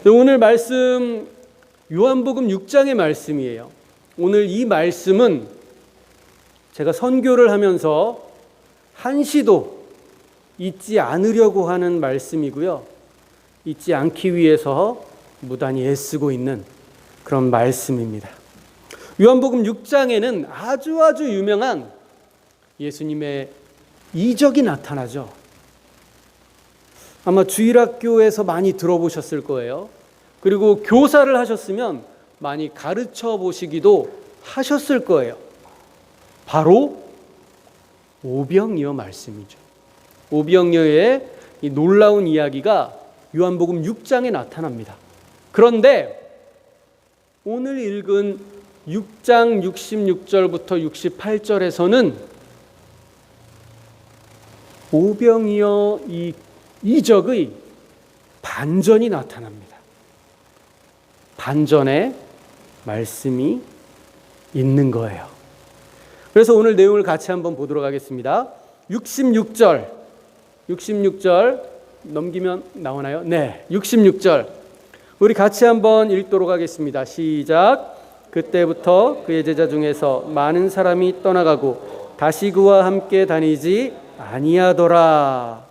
오늘 말씀 요한복음 6장의 말씀이에요. 오늘 이 말씀은 제가 선교를 하면서 한시도 잊지 않으려고 하는 말씀이고요. 잊지 않기 위해서 무단히 애쓰고 있는 그런 말씀입니다. 요한복음 6장에는 아주 유명한 예수님의 이적이 나타나죠. 아마 주일학교에서 많이 들어보셨을 거예요. 그리고 교사를 하셨으면 많이 가르쳐 보시기도 하셨을 거예요. 바로 오병이어 말씀이죠. 오병이어의 이 놀라운 이야기가 요한복음 6장에 나타납니다. 그런데 오늘 읽은 6장 66절부터 68절에서는 오병이어 이 이적의 반전이 나타납니다. 반전의 말씀이 있는 거예요. 그래서 오늘 내용을 같이 한번 보도록 하겠습니다. 66절 넘기면 나오나요? 네, 66절 우리 같이 한번 읽도록 하겠습니다. 시작. 그때부터 그의 제자 중에서 많은 사람이 떠나가고 다시 그와 함께 다니지 아니하더라.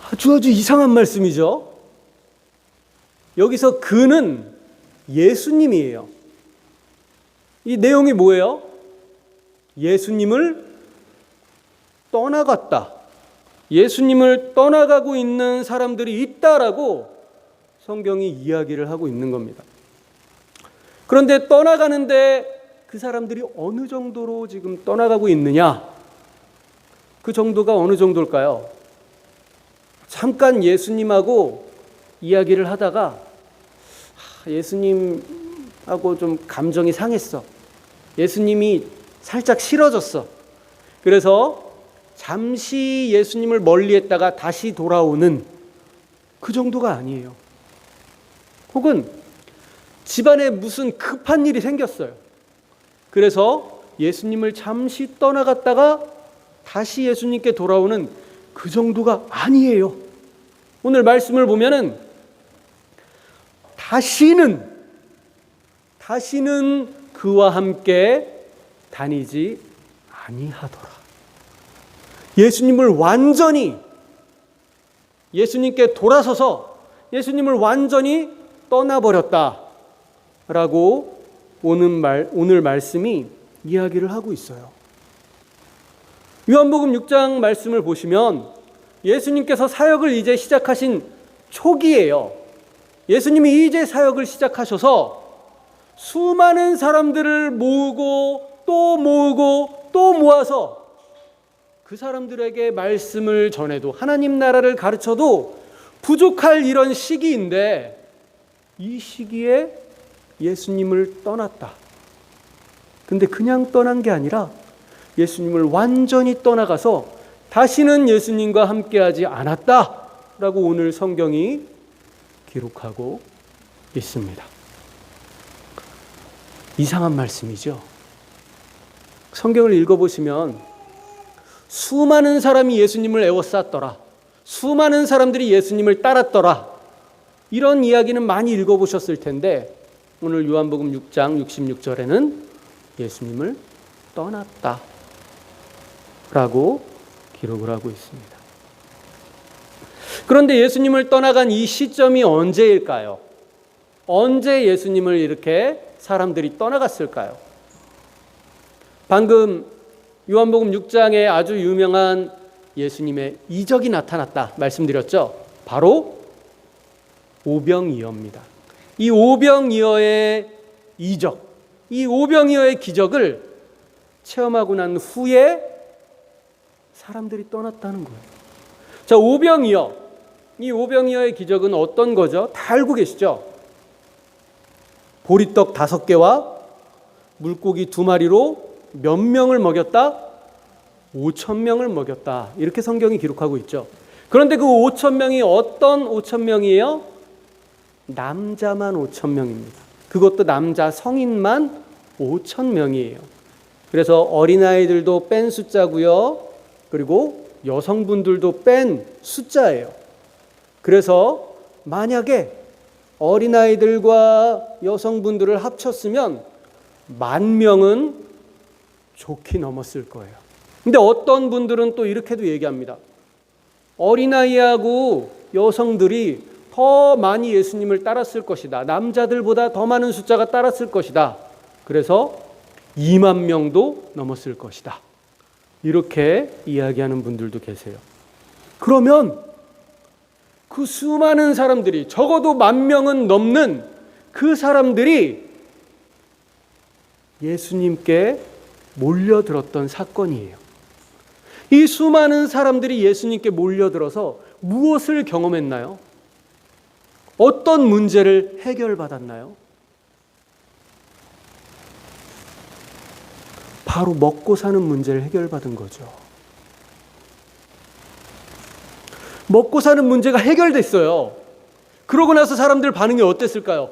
아주 이상한 말씀이죠. 여기서 그는 예수님이에요. 이 내용이 뭐예요? 예수님을 떠나갔다. 예수님을 떠나가고 있는 사람들이 있다라고 성경이 이야기를 하고 있는 겁니다. 그런데 떠나가는데 그 사람들이 어느 정도로 지금 떠나가고 있느냐? 그 정도가 어느 정도일까요? 잠깐 예수님하고 이야기를 하다가 예수님하고 좀 감정이 상했어. 예수님이 살짝 싫어졌어. 그래서 잠시 예수님을 멀리했다가 다시 돌아오는 그 정도가 아니에요. 혹은 집안에 무슨 급한 일이 생겼어요. 그래서 예수님을 잠시 떠나갔다가 다시 예수님께 돌아오는 그 정도가 아니에요. 오늘 말씀을 보면은 다시는 그와 함께 다니지 아니하더라. 예수님을 완전히 예수님께 돌아서서 예수님을 완전히 떠나버렸다라고 오늘 말씀이 이야기를 하고 있어요. 요한복음 6장 말씀을 보시면 예수님께서 사역을 이제 시작하신 초기예요. 예수님이 이제 사역을 시작하셔서 수많은 사람들을 모으고 또 모아서 그 사람들에게 말씀을 전해도 하나님 나라를 가르쳐도 부족할 이런 시기인데 이 시기에 예수님을 떠났다. 근데 그냥 떠난 게 아니라 예수님을 완전히 떠나가서 다시는 예수님과 함께하지 않았다라고 오늘 성경이 기록하고 있습니다. 이상한 말씀이죠. 성경을 읽어보시면 수많은 사람이 예수님을 에워쌌더라. 수많은 사람들이 예수님을 따랐더라. 이런 이야기는 많이 읽어보셨을 텐데 오늘 요한복음 6장 66절에는 예수님을 떠났다 라고 기록을 하고 있습니다. 그런데 예수님을 떠나간 이 시점이 언제일까요? 언제 예수님을 이렇게 사람들이 떠나갔을까요? 방금 요한복음 6장에 아주 유명한 예수님의 이적이 나타났다 말씀드렸죠. 바로 오병이어입니다. 이 오병이어의 이적, 이 오병이어의 기적을 체험하고 난 후에 사람들이 떠났다는 거예요. 자, 오병이어. 이 오병이어의 기적은 어떤 거죠? 다 알고 계시죠? 보리떡 5개와 물고기 2마리로 몇 명을 먹였다? 5,000명을 먹였다. 이렇게 성경이 기록하고 있죠. 그런데 그 5,000명이 어떤 5,000명이에요? 남자만 5,000명입니다. 그것도 남자 성인만 5,000명이에요. 그래서 어린아이들도 뺀 숫자고요. 그리고 여성분들도 뺀 숫자예요. 그래서 만약에 어린아이들과 여성분들을 합쳤으면 10,000명은 좋게 넘었을 거예요. 근데 어떤 분들은 또 이렇게도 얘기합니다. 어린아이하고 여성들이 더 많이 예수님을 따랐을 것이다. 남자들보다 더 많은 숫자가 따랐을 것이다. 그래서 20,000명도 넘었을 것이다. 이렇게 이야기하는 분들도 계세요. 그러면 그 수많은 사람들이, 적어도 10,000명은 넘는 그 사람들이 예수님께 몰려들었던 사건이에요. 이 수많은 사람들이 예수님께 몰려들어서 무엇을 경험했나요? 어떤 문제를 해결받았나요? 바로 먹고 사는 문제를 해결받은 거죠. 먹고 사는 문제가 해결됐어요. 그러고 나서 사람들 반응이 어땠을까요?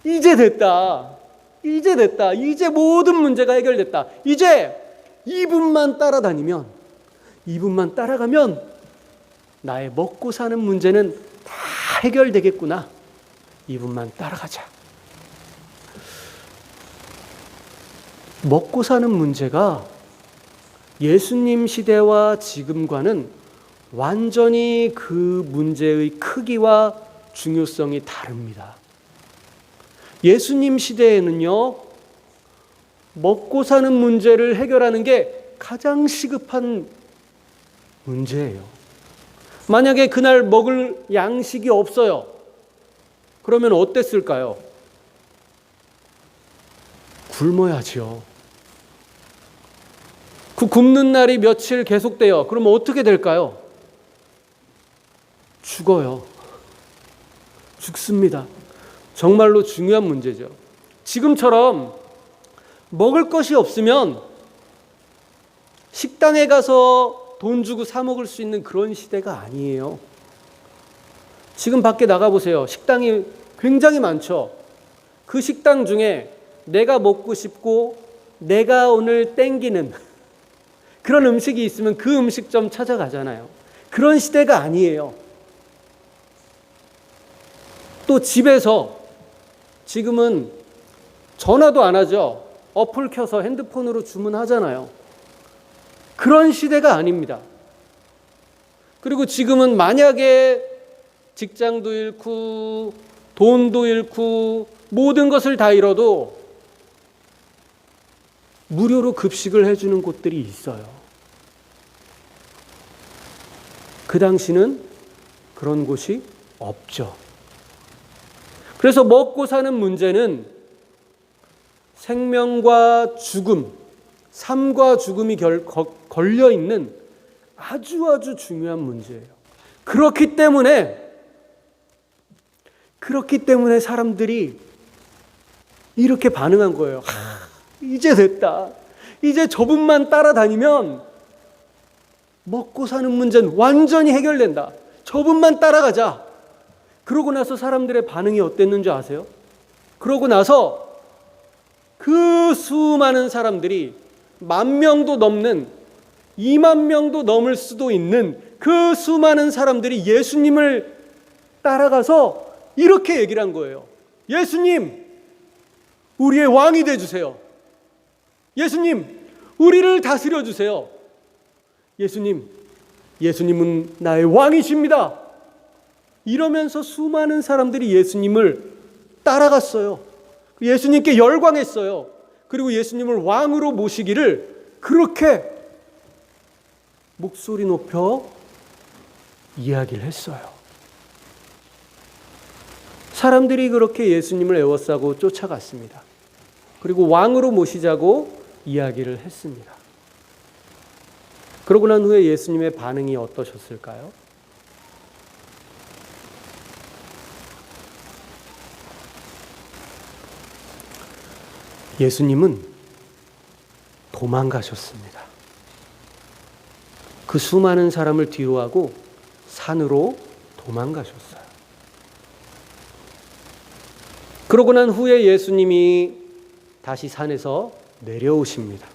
이제 됐다. 이제 됐다. 이제 모든 문제가 해결됐다. 이제 이분만 따라다니면, 이분만 따라가면 나의 먹고 사는 문제는 다 해결되겠구나. 이분만 따라가자. 먹고 사는 문제가 예수님 시대와 지금과는 완전히 그 문제의 크기와 중요성이 다릅니다. 예수님 시대에는요, 먹고 사는 문제를 해결하는 게 가장 시급한 문제예요. 만약에 그날 먹을 양식이 없어요. 그러면 어땠을까요? 굶어야지요. 그 굶는 날이 며칠 계속돼요. 그러면 어떻게 될까요? 죽어요. 죽습니다. 정말로 중요한 문제죠. 지금처럼 먹을 것이 없으면 식당에 가서 돈 주고 사 먹을 수 있는 그런 시대가 아니에요. 지금 밖에 나가보세요. 식당이 굉장히 많죠. 그 식당 중에 내가 먹고 싶고 내가 오늘 땡기는 그런 음식이 있으면 그 음식점 찾아가잖아요. 그런 시대가 아니에요. 또 집에서 지금은 전화도 안 하죠. 어플 켜서 핸드폰으로 주문하잖아요. 그런 시대가 아닙니다. 그리고 지금은 만약에 직장도 잃고 돈도 잃고 모든 것을 다 잃어도 무료로 급식을 해주는 곳들이 있어요. 그 당시는 그런 곳이 없죠. 그래서 먹고 사는 문제는 생명과 죽음, 삶과 죽음이 걸려있는 아주 중요한 문제예요. 그렇기 때문에 사람들이 이렇게 반응한 거예요. 이제 됐다. 이제 저분만 따라다니면 먹고 사는 문제는 완전히 해결된다. 저분만 따라가자. 그러고 나서 사람들의 반응이 어땠는지 아세요? 그러고 나서 그 수많은 사람들이 10,000명도 넘는 20,000명도 넘을 수도 있는 그 수많은 사람들이 예수님을 따라가서 이렇게 얘기를 한 거예요. 예수님, 우리의 왕이 되어주세요. 예수님, 우리를 다스려 주세요. 예수님은 나의 왕이십니다. 이러면서 수많은 사람들이 예수님을 따라갔어요. 예수님께 열광했어요. 그리고 예수님을 왕으로 모시기를 그렇게 목소리 높여 이야기를 했어요. 사람들이 그렇게 예수님을 에워싸고 쫓아갔습니다. 그리고 왕으로 모시자고 이야기를 했습니다. 그러고 난 후에 예수님의 반응이 어떠셨을까요? 예수님은 도망가셨습니다. 그 수많은 사람을 뒤로하고 산으로 도망가셨어요. 그러고 난 후에 예수님이 다시 산에서 내려오십니다.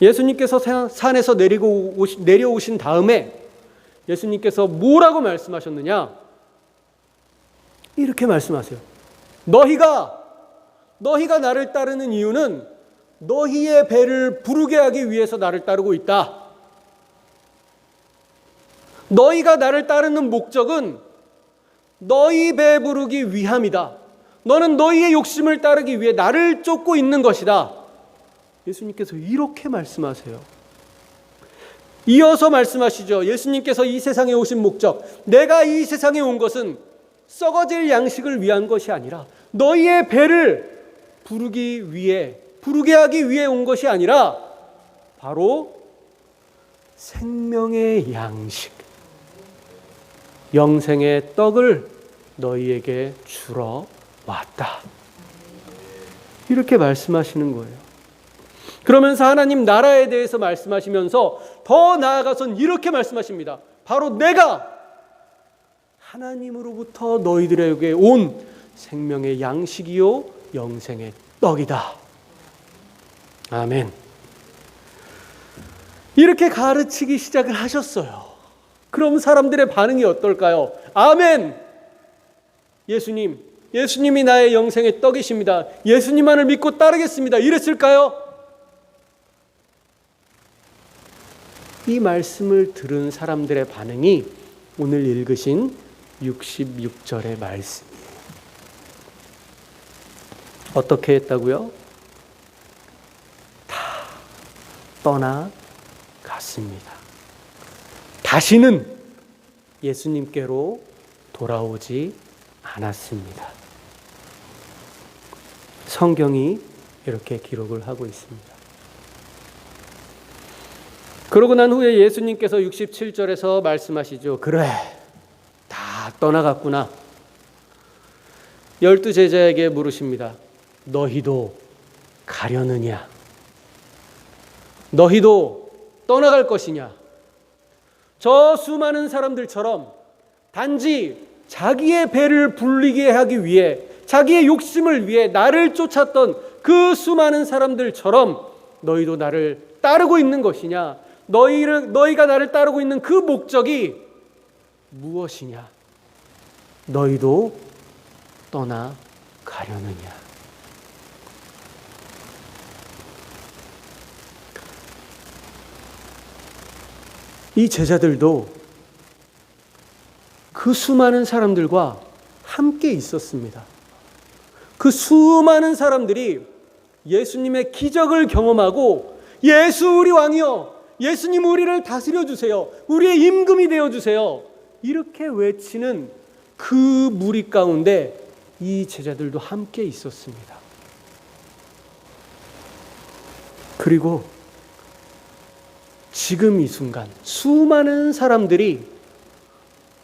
예수님께서 산에서 내려오신 다음에 예수님께서 뭐라고 말씀하셨느냐? 이렇게 말씀하세요. 너희가 나를 따르는 이유는 너희의 배를 부르게 하기 위해서 나를 따르고 있다. 너희가 나를 따르는 목적은 너희 배 부르기 위함이다. 너는 너희의 욕심을 따르기 위해 나를 쫓고 있는 것이다. 예수님께서 이렇게 말씀하세요. 이어서 말씀하시죠. 예수님께서 이 세상에 오신 목적, 내가 이 세상에 온 것은 썩어질 양식을 위한 것이 아니라 너희의 배를 부르게 하기 위해 온 것이 아니라 바로 생명의 양식, 영생의 떡을 너희에게 주러 왔다. 이렇게 말씀하시는 거예요. 그러면서 하나님 나라에 대해서 말씀하시면서 더 나아가선 이렇게 말씀하십니다. 바로 내가 하나님으로부터 너희들에게 온 생명의 양식이요 영생의 떡이다. 아멘. 이렇게 가르치기 시작을 하셨어요. 그럼 사람들의 반응이 어떨까요? 아멘. 예수님이 나의 영생의 떡이십니다. 예수님만을 믿고 따르겠습니다. 이랬을까요? 이 말씀을 들은 사람들의 반응이 오늘 읽으신 66절의 말씀이에요. 어떻게 했다고요? 다 떠나갔습니다. 다시는 예수님께로 돌아오지 않았습니다. 성경이 이렇게 기록을 하고 있습니다. 그러고 난 후에 예수님께서 67절에서 말씀하시죠. 그래, 다 떠나갔구나. 12 제자에게 물으십니다. 너희도 가려느냐? 너희도 떠나갈 것이냐? 저 수많은 사람들처럼 단지 자기의 배를 불리게 하기 위해, 자기의 욕심을 위해 나를 쫓았던 그 수많은 사람들처럼 너희도 나를 따르고 있는 것이냐? 너희가 나를 따르고 있는 그 목적이 무엇이냐? 너희도 떠나가려느냐? 이 제자들도 그 수많은 사람들과 함께 있었습니다. 그 수많은 사람들이 예수님의 기적을 경험하고 예수 우리 왕이여, 예수님 우리를 다스려 주세요, 우리의 임금이 되어 주세요, 이렇게 외치는 그 무리 가운데 이 제자들도 함께 있었습니다. 그리고 지금 이 순간 수많은 사람들이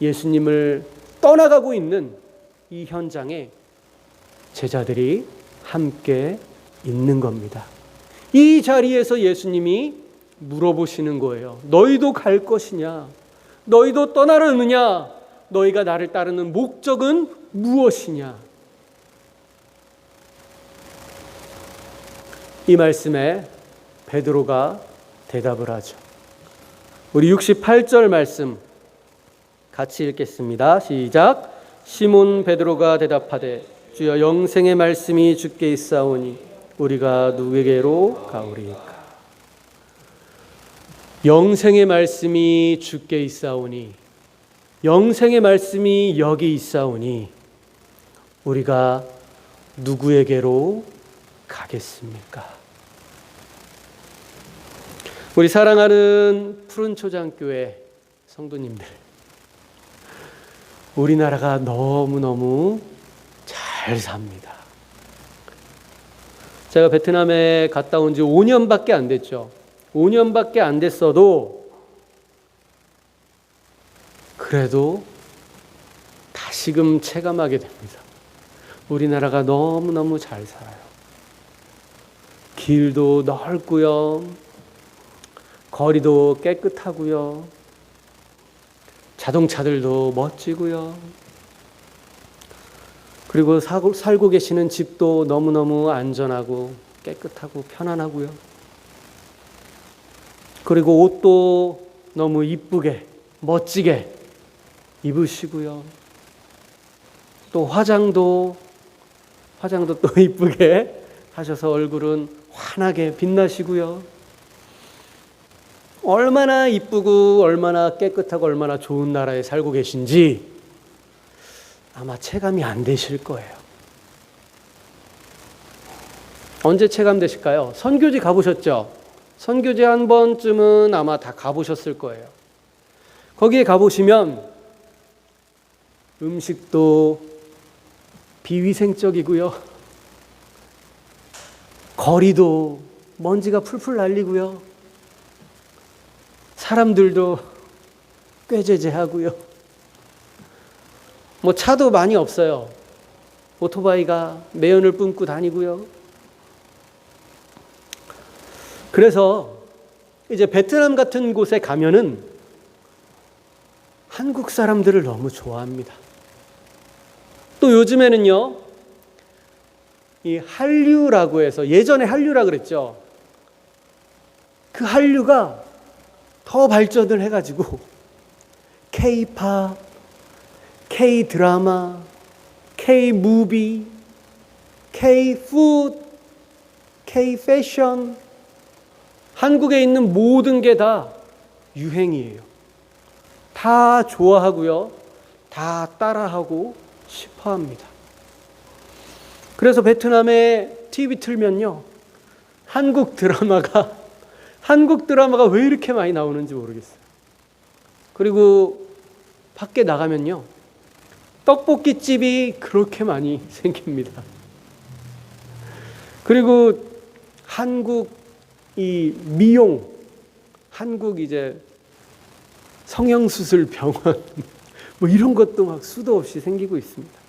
예수님을 떠나가고 있는 이 현장에 제자들이 함께 있는 겁니다. 이 자리에서 예수님이 물어보시는 거예요. 너희도 갈 것이냐? 너희도 떠나려느냐? 너희가 나를 따르는 목적은 무엇이냐? 이 말씀에 베드로가 대답을 하죠. 우리 68절 말씀 같이 읽겠습니다. 시작. 시몬 베드로가 대답하되 주여 영생의 말씀이 주께 있사오니 우리가 누구에게로 가오리이까? 영생의 말씀이 주께 있사오니, 영생의 말씀이 여기 있사오니 우리가 누구에게로 가겠습니까? 우리 사랑하는 푸른초장교회 성도님들, 우리나라가 너무너무 잘 삽니다. 제가 베트남에 갔다 온 지 5년밖에 안 됐죠. 5년밖에 안 됐어도 그래도 다시금 체감하게 됩니다. 우리나라가 너무너무 잘 살아요. 길도 넓고요, 거리도 깨끗하고요, 자동차들도 멋지고요, 그리고 살고 계시는 집도 너무너무 안전하고 깨끗하고 편안하고요. 그리고 옷도 너무 이쁘게 멋지게 입으시고요. 또 화장도 또 이쁘게 하셔서 얼굴은 환하게 빛나시고요. 얼마나 이쁘고 얼마나 깨끗하고 얼마나 좋은 나라에 살고 계신지 아마 체감이 안 되실 거예요. 언제 체감되실까요? 선교지 가보셨죠? 선교지 한 번쯤은 아마 다 가보셨을 거예요. 거기에 가보시면 음식도 비위생적이고요. 거리도 먼지가 풀풀 날리고요. 사람들도 꾀죄죄하고요. 뭐 차도 많이 없어요. 오토바이가 매연을 뿜고 다니고요. 그래서 이제 베트남 같은 곳에 가면은 한국 사람들을 너무 좋아합니다. 또 요즘에는요, 이 한류라고 해서, 예전에 한류라 그랬죠. 그 한류가 더 발전을 해가지고 K-팝, K-드라마, K-무비, K-푸드, K-패션, 한국에 있는 모든 게 다 유행이에요. 다 좋아하고요. 다 따라하고 싶어합니다. 그래서 베트남에 TV 틀면요, 한국 드라마가 왜 이렇게 많이 나오는지 모르겠어요. 그리고 밖에 나가면요, 떡볶이집이 그렇게 많이 생깁니다. 그리고 한국 이 미용, 한국 이제 성형수술 병원 뭐 이런 것도 막 수도 없이 생기고 있습니다.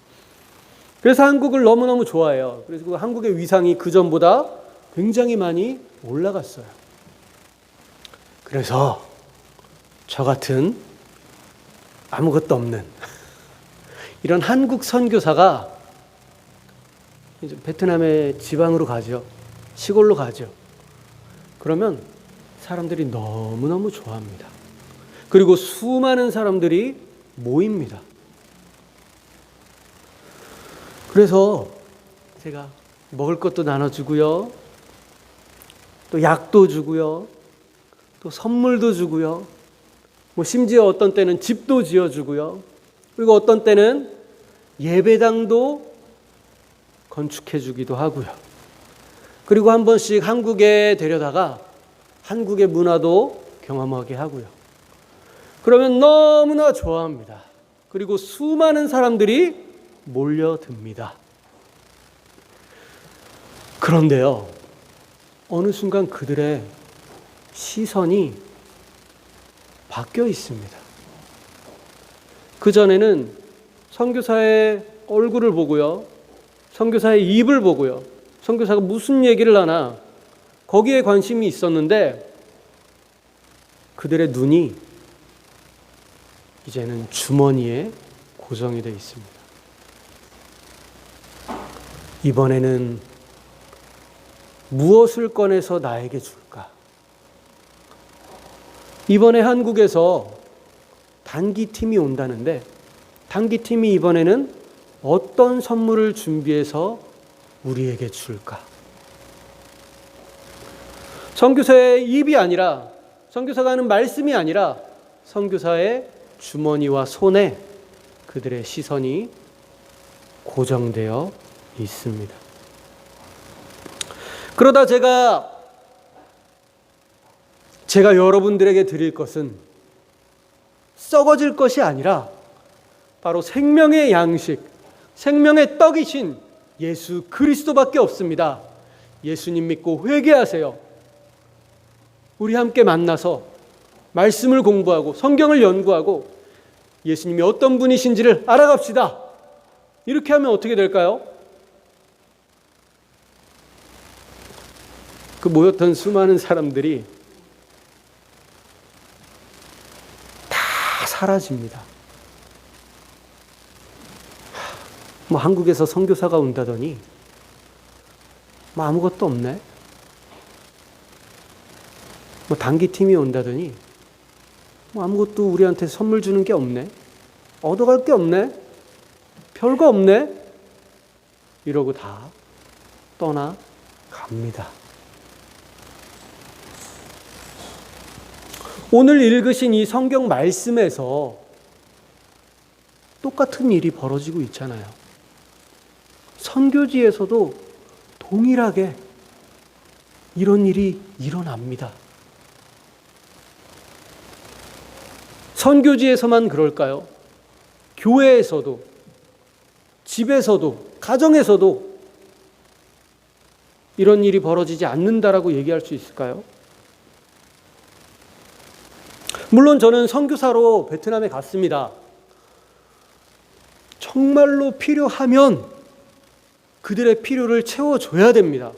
그래서 한국을 너무너무 좋아해요. 그래서 한국의 위상이 그전보다 굉장히 많이 올라갔어요. 그래서 저 같은 아무것도 없는 이런 한국 선교사가 이제 베트남의 지방으로 가죠. 시골로 가죠. 그러면 사람들이 너무너무 좋아합니다. 그리고 수많은 사람들이 모입니다. 그래서 제가 먹을 것도 나눠주고요. 또 약도 주고요. 또 선물도 주고요. 뭐 심지어 어떤 때는 집도 지어주고요. 그리고 어떤 때는 예배당도 건축해주기도 하고요. 그리고 한 번씩 한국에 데려다가 한국의 문화도 경험하게 하고요. 그러면 너무나 좋아합니다. 그리고 수많은 사람들이 몰려듭니다. 그런데요, 어느 순간 그들의 시선이 바뀌어 있습니다. 그전에는 선교사의 얼굴을 보고요, 선교사의 입을 보고요, 선교사가 무슨 얘기를 하나 거기에 관심이 있었는데 그들의 눈이 이제는 주머니에 고정이 되어 있습니다. 이번에는 무엇을 꺼내서 나에게 줄까? 이번에 한국에서 단기팀이 온다는데 단기팀이 이번에는 어떤 선물을 준비해서 우리에게 줄까? 선교사의 입이 아니라, 선교사가 하는 말씀이 아니라 선교사의 주머니와 손에 그들의 시선이 고정되어 있습니다. 그러다 제가 여러분들에게 드릴 것은 썩어질 것이 아니라 바로 생명의 양식, 생명의 떡이신 예수 그리스도밖에 없습니다. 예수님 믿고 회개하세요. 우리 함께 만나서 말씀을 공부하고 성경을 연구하고 예수님이 어떤 분이신지를 알아갑시다. 이렇게 하면 어떻게 될까요? 그 모였던 수많은 사람들이 다 사라집니다. 뭐 한국에서 선교사가 온다더니 뭐 아무것도 없네. 뭐 단기팀이 온다더니 뭐 아무것도 우리한테 선물 주는 게 없네. 얻어갈 게 없네. 별거 없네. 이러고 다 떠나갑니다. 오늘 읽으신 이 성경 말씀에서 똑같은 일이 벌어지고 있잖아요. 선교지에서도 동일하게 이런 일이 일어납니다. 선교지에서만 그럴까요? 교회에서도, 집에서도, 가정에서도 이런 일이 벌어지지 않는다라고 얘기할 수 있을까요? 물론 저는 선교사로 베트남에 갔습니다. 정말로 필요하면 그들의 필요를 채워줘야 됩니다.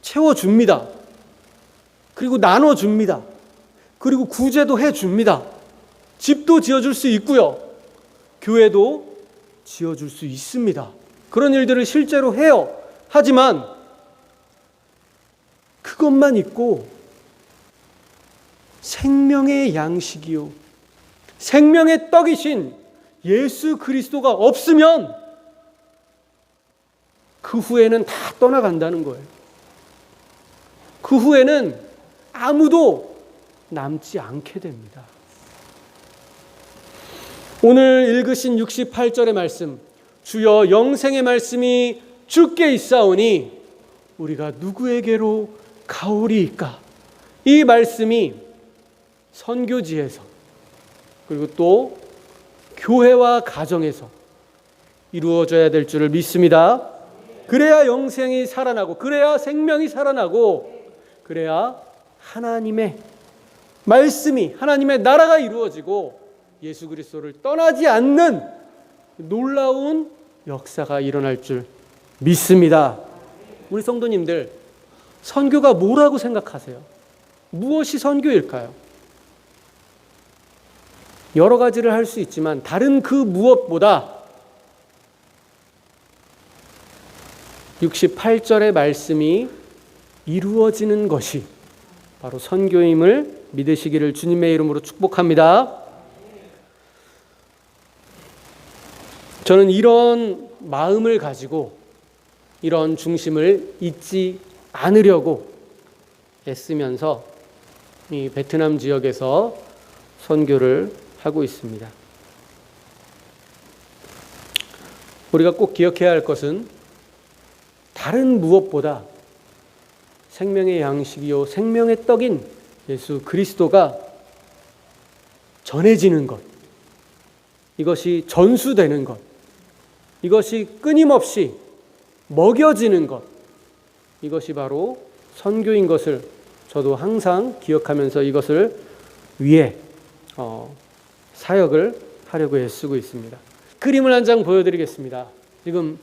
채워줍니다. 그리고 나눠줍니다. 그리고 구제도 해줍니다. 집도 지어줄 수 있고요. 교회도 지어줄 수 있습니다. 그런 일들을 실제로 해요. 하지만 그것만 있고 생명의 양식이요, 생명의 떡이신 예수 그리스도가 없으면 그 후에는 다 떠나간다는 거예요. 그 후에는 아무도 남지 않게 됩니다. 오늘 읽으신 68절의 말씀, 주여 영생의 말씀이 주께 있사오니 우리가 누구에게로 가오리이까? 이 말씀이 선교지에서 그리고 또 교회와 가정에서 이루어져야 될 줄을 믿습니다. 그래야 영생이 살아나고, 그래야 생명이 살아나고, 그래야 하나님의 말씀이, 하나님의 나라가 이루어지고 예수 그리스도를 떠나지 않는 놀라운 역사가 일어날 줄 믿습니다. 우리 성도님들, 선교가 뭐라고 생각하세요? 무엇이 선교일까요? 여러 가지를 할 수 있지만 다른 그 무엇보다 68절의 말씀이 이루어지는 것이 바로 선교임을 믿으시기를 주님의 이름으로 축복합니다. 저는 이런 마음을 가지고 이런 중심을 잊지 않으려고 애쓰면서 이 베트남 지역에서 선교를 하고 있습니다. 우리가 꼭 기억해야 할 것은 다른 무엇보다 생명의 양식이요 생명의 떡인 예수 그리스도가 전해지는 것, 이것이 전수되는 것, 이것이 끊임없이 먹여지는 것, 이것이 바로 선교인 것을 저도 항상 기억하면서 이것을 위해 사역을 하려고 애쓰고 있습니다. 그림을 한 장 보여드리겠습니다. 지금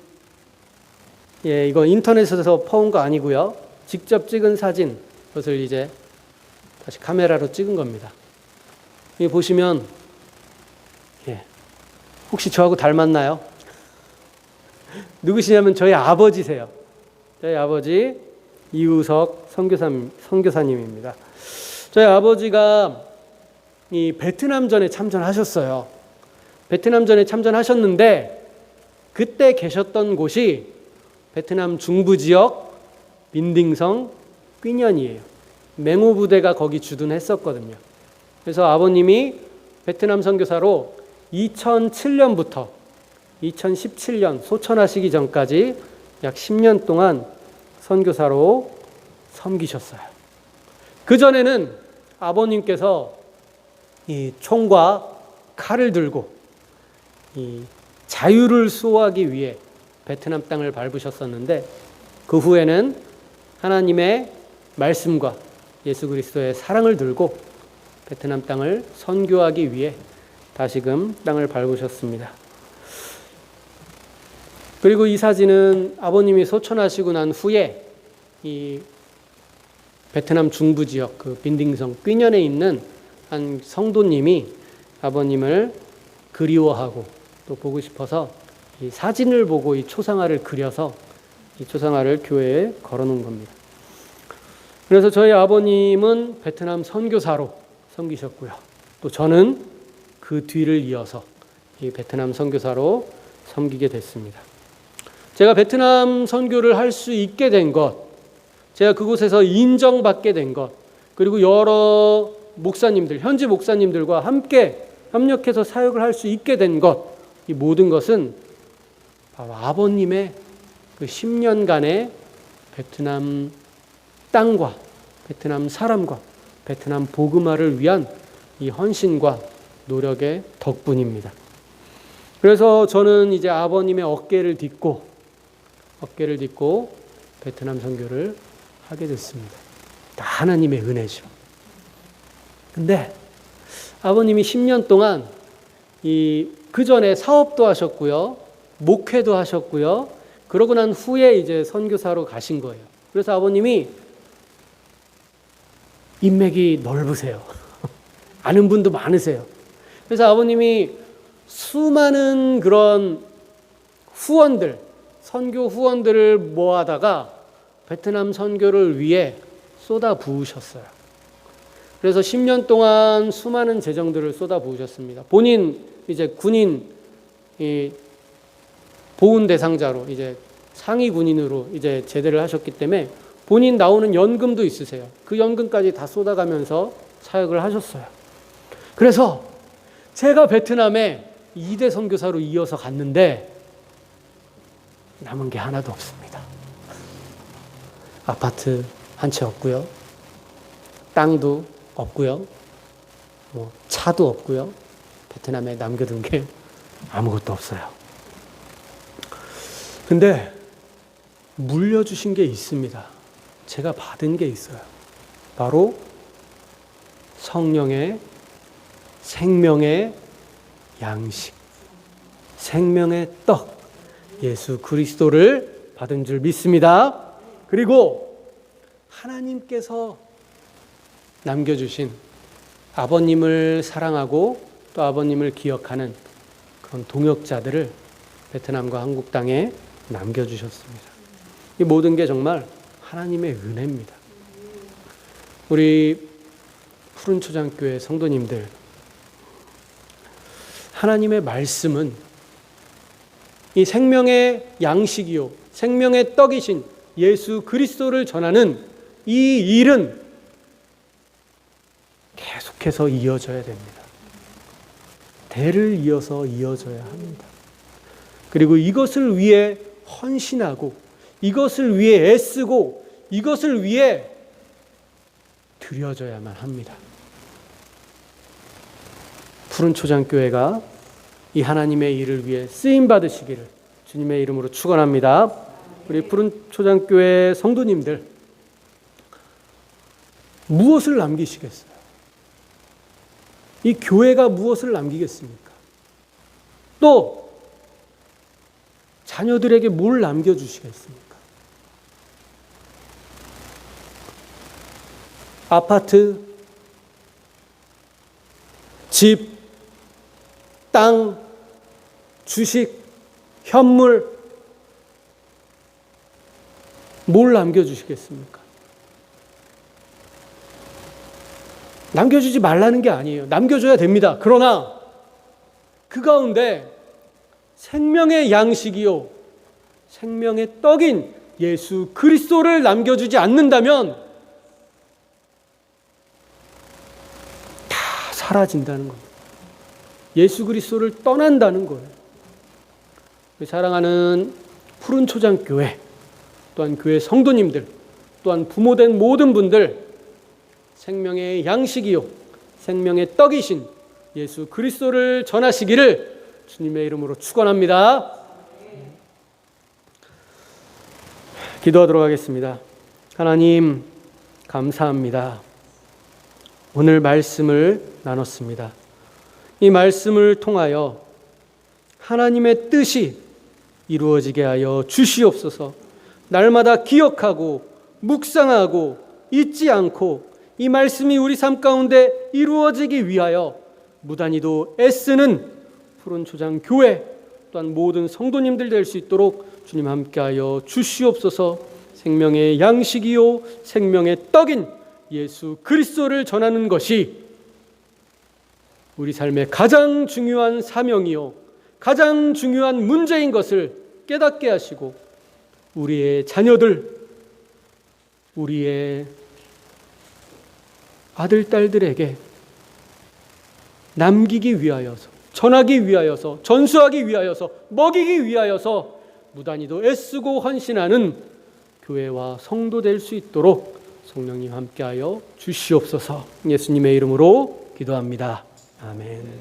이거 인터넷에서 퍼온 거 아니고요. 직접 찍은 사진, 그것을 이제 다시 카메라로 찍은 겁니다. 여기 보시면 혹시 저하고 닮았나요? 누구시냐면 저희 아버지세요. 저희 아버지 이우석 선교사님입니다. 저희 아버지가 이 베트남전에 참전하셨어요. 베트남전에 참전하셨는데 그때 계셨던 곳이 베트남 중부 지역 빈딩성 뀌년이에요. 맹호 부대가 거기 주둔했었거든요. 그래서 아버님이 베트남 선교사로 2007년부터 2017년 소천하시기 전까지 약 10년 동안 선교사로 섬기셨어요. 그전에는 아버님께서 이 총과 칼을 들고 이 자유를 수호하기 위해 베트남 땅을 밟으셨었는데 그 후에는 하나님의 말씀과 예수 그리스도의 사랑을 들고 베트남 땅을 선교하기 위해 다시금 땅을 밟으셨습니다. 그리고 이 사진은 아버님이 소천하시고 난 후에 이 베트남 중부 지역 그 빈딩성 뀌년에 있는 한 성도님이 아버님을 그리워하고 또 보고 싶어서 이 사진을 보고 이 초상화를 그려서 이 초상화를 교회에 걸어놓은 겁니다. 그래서 저희 아버님은 베트남 선교사로 섬기셨고요. 또 저는 그 뒤를 이어서 이 베트남 선교사로 섬기게 됐습니다. 제가 베트남 선교를 할 수 있게 된 것, 제가 그곳에서 인정받게 된 것, 그리고 여러 목사님들, 현지 목사님들과 함께 협력해서 사역을 할 수 있게 된 것, 이 모든 것은 바로 아버님의 그 10년간의 베트남 땅과 베트남 사람과 베트남 복음화를 위한 이 헌신과 노력의 덕분입니다. 그래서 저는 이제 아버님의 어깨를 딛고 베트남 선교를 하게 됐습니다. 다 하나님의 은혜죠. 근데 아버님이 10년 동안 그 전에 사업도 하셨고요, 목회도 하셨고요. 그러고 난 후에 이제 선교사로 가신 거예요. 그래서 아버님이 인맥이 넓으세요. 아는 분도 많으세요. 그래서 아버님이 수많은 그런 후원들, 선교 후원들을 모아다가 베트남 선교를 위해 쏟아 부으셨어요. 그래서 10년 동안 수많은 재정들을 쏟아 부으셨습니다. 본인 이제 군인 보훈 대상자로 이제 상위 군인으로 이제 제대를 하셨기 때문에 본인 나오는 연금도 있으세요. 그 연금까지 다 쏟아가면서 사역을 하셨어요. 그래서 제가 베트남에 2대 선교사로 이어서 갔는데 남은 게 하나도 없습니다. 아파트 한 채 없고요. 땅도 없고요. 차도 없고요. 베트남에 남겨둔 게 아무것도 없어요. 근데 물려주신 게 있습니다. 제가 받은 게 있어요. 바로 성령의 생명의 양식, 생명의 떡, 예수 그리스도를 받은 줄 믿습니다. 그리고 하나님께서 남겨주신 아버님을 사랑하고 또 아버님을 기억하는 그런 동역자들을 베트남과 한국 땅에 남겨주셨습니다. 이 모든 게 정말 하나님의 은혜입니다. 우리 푸른초장교회 성도님들, 하나님의 말씀은 이 생명의 양식이요 생명의 떡이신 예수 그리스도를 전하는 이 일은 계속해서 이어져야 됩니다. 대를 이어서 이어져야 합니다. 그리고 이것을 위해 헌신하고 이것을 위해 애쓰고 이것을 위해 드려져야만 합니다. 푸른초장교회가 이 하나님의 일을 위해 쓰임받으시기를 주님의 이름으로 축원합니다. 우리 푸른초장교회 성도님들, 무엇을 남기시겠어요? 이 교회가 무엇을 남기겠습니까? 또 자녀들에게 뭘 남겨주시겠습니까? 아파트, 집, 땅, 주식, 현물, 뭘 남겨주시겠습니까? 남겨주지 말라는 게 아니에요. 남겨줘야 됩니다. 그러나 그 가운데 생명의 양식이요 생명의 떡인 예수 그리스도를 남겨주지 않는다면 다 사라진다는 겁니다. 예수 그리스도를 떠난다는 거예요. 사랑하는 푸른초장교회, 또한 교회 성도님들, 또한 부모된 모든 분들, 생명의 양식이요 생명의 떡이신 예수 그리스도를 전하시기를 주님의 이름으로 축원합니다. 기도하도록 하겠습니다. 하나님 감사합니다. 오늘 말씀을 나눴습니다. 이 말씀을 통하여 하나님의 뜻이 이루어지게 하여 주시옵소서. 날마다 기억하고 묵상하고 잊지 않고 이 말씀이 우리 삶 가운데 이루어지기 위하여 무단히도 애쓰는 푸른초장교회 또한 모든 성도님들 될 수 있도록 주님 함께하여 주시옵소서. 생명의 양식이요 생명의 떡인 예수 그리스도를 전하는 것이 우리 삶의 가장 중요한 사명이요, 가장 중요한 문제인 것을 깨닫게 하시고 우리의 자녀들, 우리의 아들, 딸들에게 남기기 위하여서, 전하기 위하여서, 전수하기 위하여서, 먹이기 위하여서 무단히도 애쓰고 헌신하는 교회와 성도 될 수 있도록 성령님 함께하여 주시옵소서. 예수님의 이름으로 기도합니다. 아멘.